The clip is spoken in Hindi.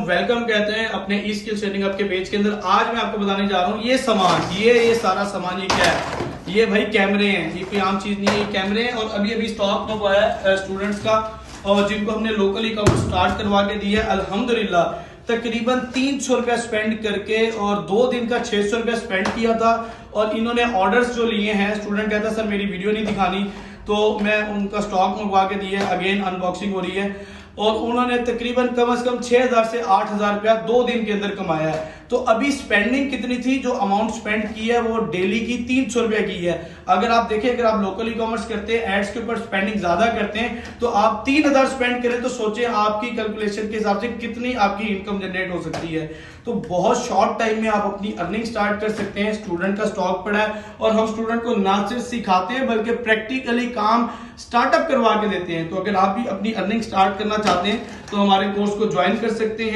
वेलकम कहते हैं अपने ई स्किल ट्रेनिंग आपके पेज के अंदर। आज मैं आपको बताने जा रहा हूँ ये सामान, ये सारा सामान ये क्या है। ये भाई कैमरे हैं, ये कोई आम चीज नहीं है, ये कैमरे हैं। और अभी स्टॉक बुक आया है स्टूडेंट्स का, और जिनको हमने लोकली कवर स्टार्ट करवा के दिया है अल्हम्दुलिल्लाह। तकरीबन 300 रुपया स्पेंड करके और 2 दिन का 600 रुपया स्पेंड किया था। और इन्होंने ऑर्डर्स जो लिए हैं, स्टूडेंट कहता है सर मेरी वीडियो नहीं दिखानी, तो मैं उनका स्टॉक मंगवा के दिया है। अगेन अनबॉक्सिंग हो रही है और उन्होंने तकरीबन कम से कम 6000 से 8000 रुपया 2 दिन के अंदर कमाया है। तो अभी स्पेंडिंग कितनी थी, जो अमाउंट स्पेंड की है वो डेली की 300 रुपया की है। अगर आप देखें, अगर आप लोकल ई कॉमर्स करते हैं, एड्स के ऊपर स्पेंडिंग ज्यादा करते हैं, तो आप 3000 स्पेंड करें तो सोचें आपकी कैलकुलेशन के हिसाब से कितनी आपकी इनकम जनरेट हो सकती है। तो बहुत शॉर्ट टाइम में आप अपनी अर्निंग स्टार्ट कर सकते हैं। स्टूडेंट का स्टॉक पड़ा है और हम स्टूडेंट को ना सिर्फ सिखाते हैं बल्कि प्रैक्टिकली काम स्टार्टअप करवा के देते हैं। तो अगर आप भी अपनी अर्निंग स्टार्ट करना चाहते हैं तो हमारे कोर्स को ज्वाइन कर सकते हैं।